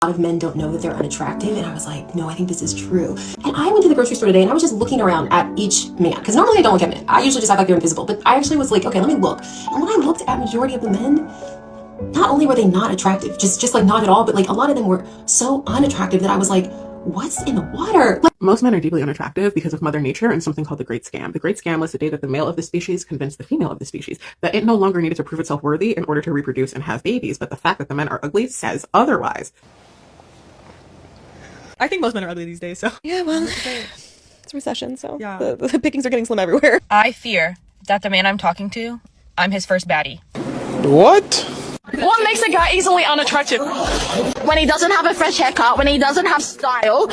A lot of men don't know that they're unattractive, and I was like, no, I think this is true. And I went to the grocery store today and I was just looking around at each man, because normally I don't look at men. I usually just act like they're invisible, but I actually was like, okay, let me look. And when I looked at majority of the men, not only were they not attractive, just like not at all, but like a lot of them were so unattractive that I was like, what's in the water? Most men are deeply unattractive because of Mother Nature and something called the Great Scam. The Great Scam was the day that the male of the species convinced the female of the species that it no longer needed to prove itself worthy in order to reproduce and have babies, but the fact that the men are ugly says otherwise. I think most men are ugly these days, so. Yeah, well, it's a recession, so yeah. the pickings are getting slim everywhere. I fear that the man I'm talking to, I'm his first baddie. What? What makes a guy easily unattractive? When he doesn't have a fresh haircut, when he doesn't have style,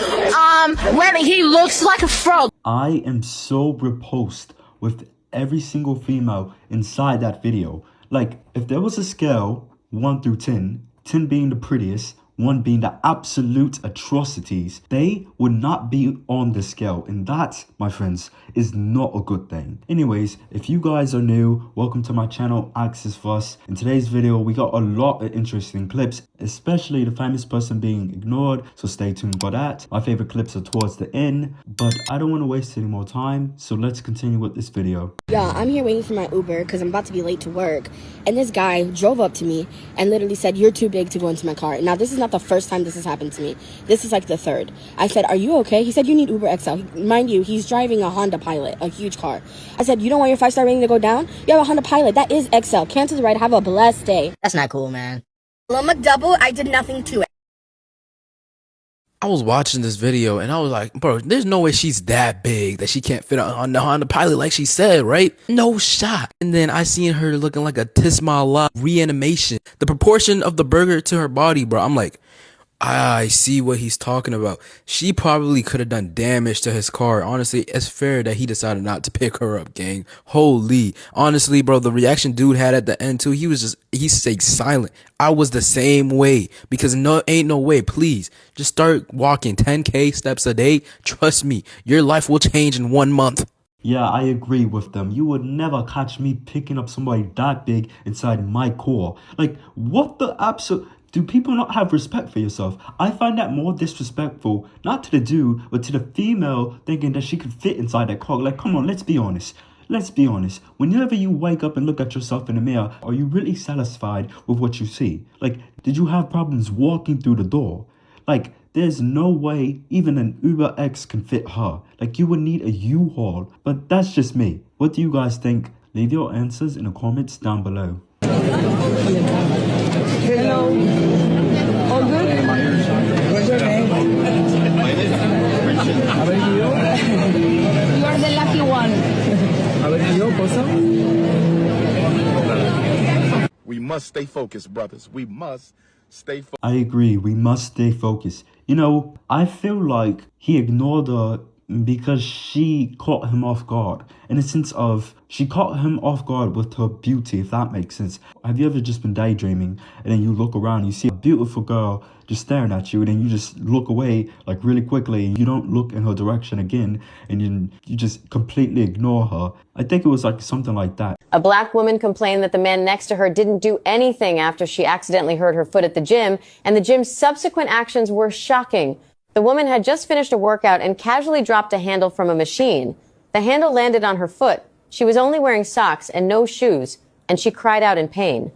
when he looks like a frog. I am so repulsed with every single female inside that video. Like, if there was a scale 1 through 10, 10 being the prettiest, 1 being the absolute atrocities, they would not be on the scale. And that, my friends, is not a good thing. Anyways, if you guys are new, welcome to my channel, Access Fuss. In today's video, we got a lot of interesting clips, especially the famous person being ignored, so stay tuned for that. My favorite clips are towards the end, but I don't want to waste any more time, so let's continue with this video. Yeah, I'm here waiting for my Uber because I'm about to be late to work, and this guy drove up to me and literally said, "You're too big to go into my car." Now, this is not the first time this has happened to me. This is like the third. I said, "Are you okay?" He said, "You need Uber XL." Mind you, he's driving a Honda Pilot, a huge car. I said, "You don't want your 5-star rating to go down? You have a Honda Pilot. That is XL. Cancel the ride. Have a blessed day." That's not cool, man. Hello, McDouble. I did nothing to it. I was watching this video and I was like, bro, there's no way she's that big that she can't fit on the Honda Pilot like she said, right? No shot. And then I seen her looking like a Tismala reanimation. The proportion of the burger to her body, bro. I'm like, I see what he's talking about. She probably could have done damage to his car. Honestly, it's fair that he decided not to pick her up, gang. Holy. Honestly, bro, the reaction dude had at the end too, he stayed silent. I was the same way because ain't no way. Please just start walking 10K steps a day. Trust me, your life will change in 1 month. Yeah, I agree with them. You would never catch me picking up somebody that big inside my car. Like, what the absolute... Do people not have respect for yourself? I find that more disrespectful, not to the dude, but to the female thinking that she could fit inside that car. Like, come on, let's be honest. Let's be honest. Whenever you wake up and look at yourself in the mirror, are you really satisfied with what you see? Like, did you have problems walking through the door? Like, there's no way even an Uber X can fit her. Like, you would need a U-Haul. But that's just me. What do you guys think? Leave your answers in the comments down below. Hello. All good? What's your name? You're the lucky one. We must stay focused, brothers. We must stay focused. I agree. We must stay focused. You know, I feel like he ignored her because she caught him off guard. In a sense of, she caught him off guard with her beauty, if that makes sense. Have you ever just been daydreaming and then you look around and you see a beautiful girl just staring at you and then you just look away like really quickly and you don't look in her direction again and you just completely ignore her? I think it was like something like that. A black woman complained that the man next to her didn't do anything after she accidentally hurt her foot at the gym, and the gym's subsequent actions were shocking. The woman had just finished a workout and casually dropped a handle from a machine. The handle landed on her foot. She was only wearing socks and no shoes, and she cried out in pain.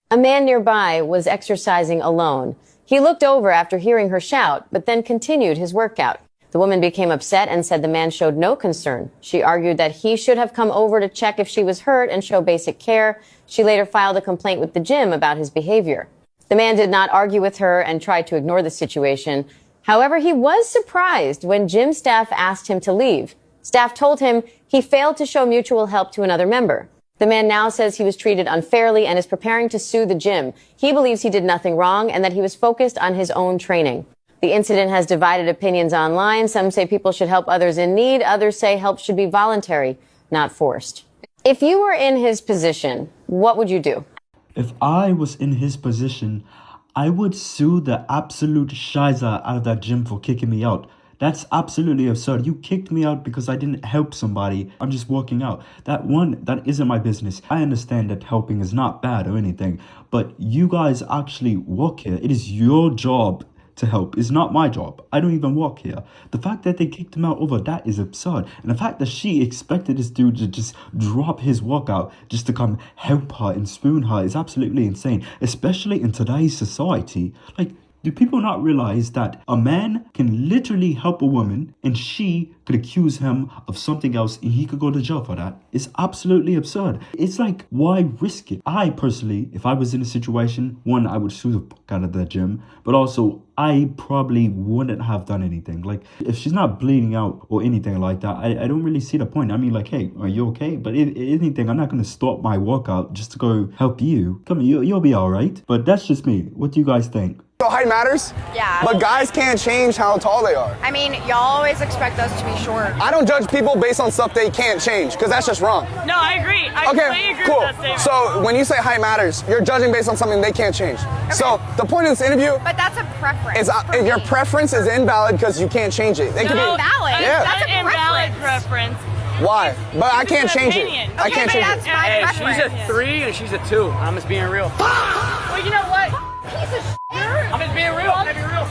A man nearby was exercising alone. He looked over after hearing her shout, but then continued his workout. The woman became upset and said the man showed no concern. She argued that he should have come over to check if she was hurt and show basic care. She later filed a complaint with the gym about his behavior. The man did not argue with her and tried to ignore the situation. However, he was surprised when gym staff asked him to leave. Staff told him he failed to show mutual help to another member. The man now says he was treated unfairly and is preparing to sue the gym. He believes he did nothing wrong and that he was focused on his own training. The incident has divided opinions online. Some say people should help others in need. Others say help should be voluntary, not forced. If you were in his position, what would you do? If I was in his position, I would sue the absolute shiza out of that gym for kicking me out. That's absolutely absurd. You kicked me out because I didn't help somebody. I'm just walking out. That isn't my business. I understand that helping is not bad or anything, but you guys actually work here. It is your job to help is not my job. I don't even work here. The fact that they kicked him out over that is absurd. And the fact that she expected this dude to just drop his workout just to come help her and spoon her is absolutely insane, especially in today's society. Like, do people not realize that a man can literally help a woman and she could accuse him of something else and he could go to jail for that? It's absolutely absurd. It's like, why risk it? I personally, if I was in a situation, one, I would sue the fuck out of the gym, but also I probably wouldn't have done anything. Like, if she's not bleeding out or anything like that, I don't really see the point. I mean, like, hey, are you okay? But if anything, I'm not going to stop my workout just to go help you. Come on, you'll be all right. But that's just me. What do you guys think? So height matters? Yeah. But guys can't change how tall they are. I mean, y'all always expect us to be short. I don't judge people based on stuff they can't change, because that's just wrong. No, I agree. I completely agree cool. with that statement. So when you say height matters, you're judging based on something they can't change. Okay. So the point of this interview... But that's a preference. Is your preference is invalid because you can't change it. They could be invalid. Yeah. That's an invalid preference. Why? But I can't change it. Okay, I can't change that's it. my preference. She's a 3 and she's a 2. I'm just being real. Well, you know what? Piece of shit. I'm just being real. I'm being real.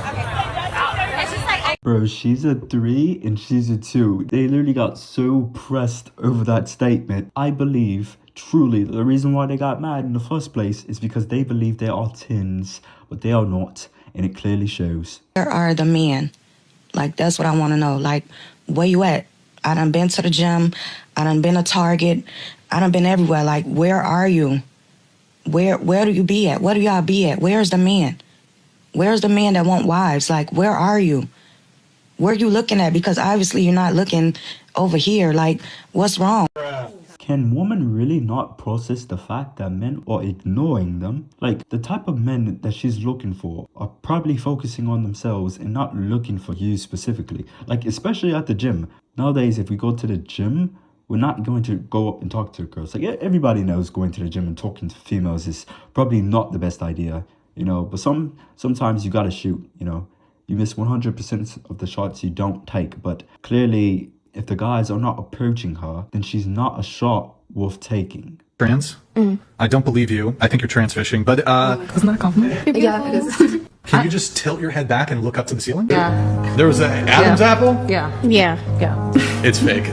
It's just like... Bro, she's a 3 and she's a 2. They literally got so pressed over that statement. I believe, truly, the reason why they got mad in the first place is because they believe they are 10s, but they are not, and it clearly shows. Where are the men? Like, that's what I want to know. Like, where you at? I done been to the gym. I done been to Target. I done been everywhere. Like, where are you? Where do you be at? Where do y'all be at? Where's the men? Where's the men that want wives? Like, where are you? Where are you looking at? Because obviously you're not looking over here. Like, what's wrong? Can women really not process the fact that men are ignoring them? Like, the type of men that she's looking for are probably focusing on themselves and not looking for you specifically. Like, especially at the gym. Nowadays, if we go to the gym, we're not going to go up and talk to girls. Like, everybody knows going to the gym and talking to females is probably not the best idea, you know. But sometimes you gotta shoot, you know. You miss 100% of the shots you don't take. But clearly, if the guys are not approaching her, then she's not a shot worth taking. Trans? I don't believe you. I think you're trans fishing. But isn't that a compliment? Yeah, it is. Can you just tilt your head back and look up to the ceiling? Yeah. There was an Adam's apple? Yeah. Yeah. It's fake.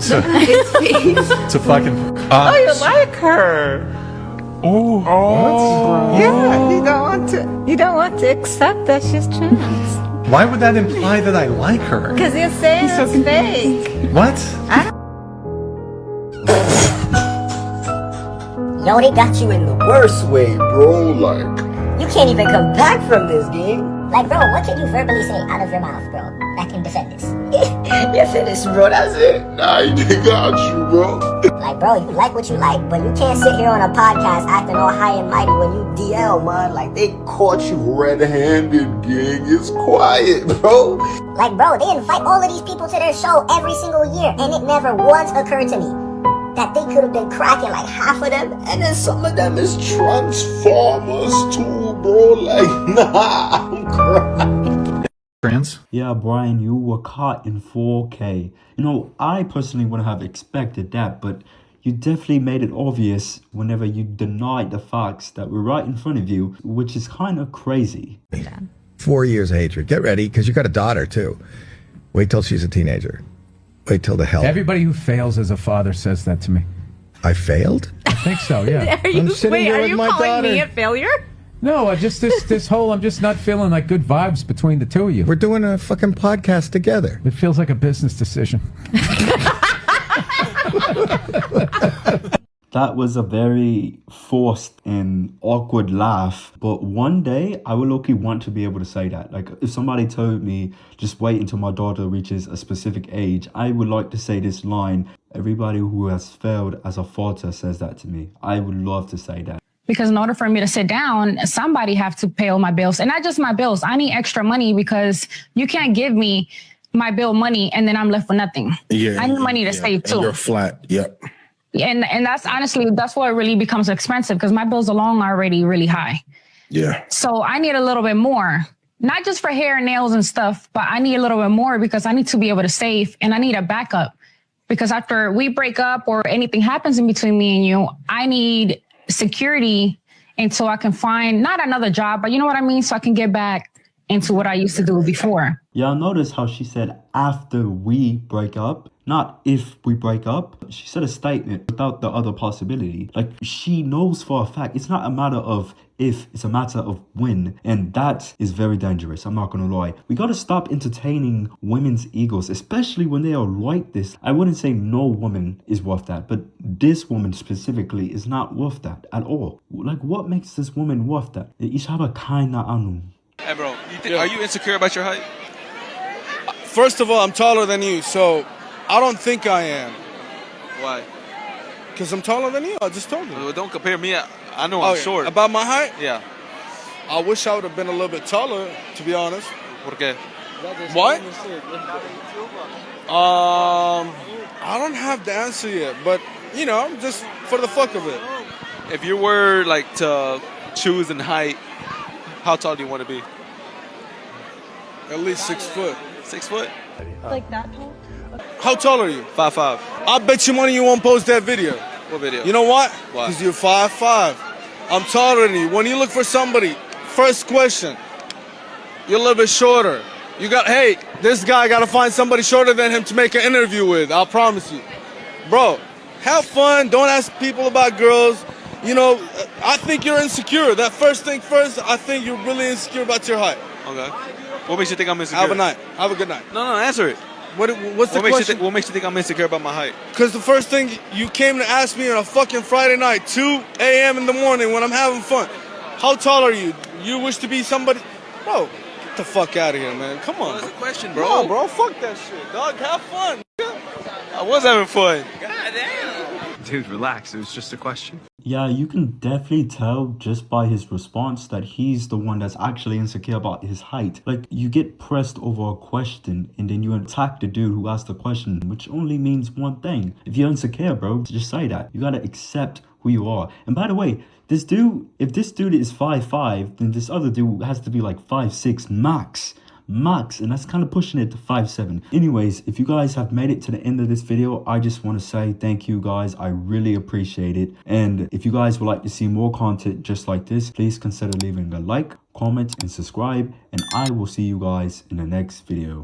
So It's fake. it's a fucking. Oh, you like her? Oh. Yeah, you don't want to accept that she's trans. Why would that imply that I like her? Because you're saying it's fake. What? Yo, they got you in the worst way, bro. Like, you can't even come back from this game. Like, bro, what can you verbally say out of your mouth, bro, that can defend this? You're finished, bro. That's it. Nah, they got you, bro. Like, bro, you like what you like, but you can't sit here on a podcast acting all high and mighty when you DL, man. Like, They caught you red-handed, gang. It's quiet, bro. Like, bro, they invite all of these people to their show every single year, and it never once occurred to me that they could have been cracking like half of them, and then some of them is Transformers too, bro. Like, nah, I'm crying. Trans? Yeah, Brian, you were caught in 4K. You know, I personally wouldn't have expected that, but you definitely made it obvious whenever you denied the facts that were right in front of you, which is kind of crazy. 4 years of hatred. Get ready, because you got a daughter, too. Wait till she's a teenager. Wait till the hell. Everybody who fails as a father says that to me. I failed? I think so, yeah. Are you calling me a failure? No, I just this whole I'm just not feeling like good vibes between the two of you. We're doing a fucking podcast together. It feels like a business decision. That was a very forced and awkward laugh. But one day, I will low-key want to be able to say that. Like, if somebody told me, just wait until my daughter reaches a specific age, I would like to say this line. Everybody who has failed as a father says that to me. I would love to say that. Because in order for me to sit down, somebody have to pay all my bills. And not just my bills. I need extra money because you can't give me my bill money and then I'm left with nothing. Yeah, I need money to save too. And you're flat. Yep. And that's honestly, that's where it really becomes expensive because my bills alone are already really high. Yeah. So I need a little bit more, not just for hair and nails and stuff, but I need a little bit more because I need to be able to save and I need a backup because after we break up or anything happens in between me and you, I need security until I can find not another job, but you know what I mean? So I can get back into what I used to do before. Yeah, notice how she said after we break up, not if we break up. She said a statement without the other possibility. Like, she knows for a fact it's not a matter of if, it's a matter of when. And that is very dangerous, I'm not gonna lie. We gotta stop entertaining women's egos, especially when they are like this. I wouldn't say no woman is worth that, but this woman specifically is not worth that at all. Like, what makes this woman worth that? Ishaba kaina anu. Hey bro, are you insecure about your height? First of all, I'm taller than you, so I don't think I am. Why? Because I'm taller than you, I just told you. Well, don't compare me. I know I'm short. About my height? Yeah. I wish I would have been a little bit taller, to be honest. ¿Por qué? What? I don't have the answer yet, but, you know, just for the fuck of it. If you were, like, to choose in height, how tall do you want to be? At least 6 foot. 6 foot? Like that tall? How tall are you? 5'5". I bet you money you won't post that video. What video? You know what? Why? Because you're 5'5". I'm taller than you. When you look for somebody, first question, you're a little bit shorter. You got, hey, this guy got to find somebody shorter than him to make an interview with. I'll promise you. Bro, have fun. Don't ask people about girls. You know, I think you're insecure. That first thing first, I think you're really insecure about your height. Okay. What makes you think I'm insecure? Have a night. Have a good night. No, answer it. What's the question? What makes you think I'm insecure about my height? Because the first thing you came to ask me on a fucking Friday night, 2 a.m. in the morning when I'm having fun. How tall are you? You wish to be somebody? Bro, get the fuck out of here, man. Come on. That's a question, bro. No, bro, fuck that shit. Dog, have fun. I was having fun. Dude, relax. It was just a question. Yeah, you can definitely tell just by his response that he's the one that's actually insecure about his height. Like, you get pressed over a question and then you attack the dude who asked the question, which only means one thing. If you're insecure, bro, just say that. You gotta accept who you are. And by the way, this dude, if this dude is 5'5", then this other dude has to be like 5'6" max, and that's kind of pushing it to 5'7". Anyways, if you guys have made it to the end of this video, I just want to say thank you guys. I really appreciate it. And if you guys would like to see more content just like this, please consider leaving a like, comment, and subscribe, and I will see you guys in the next video.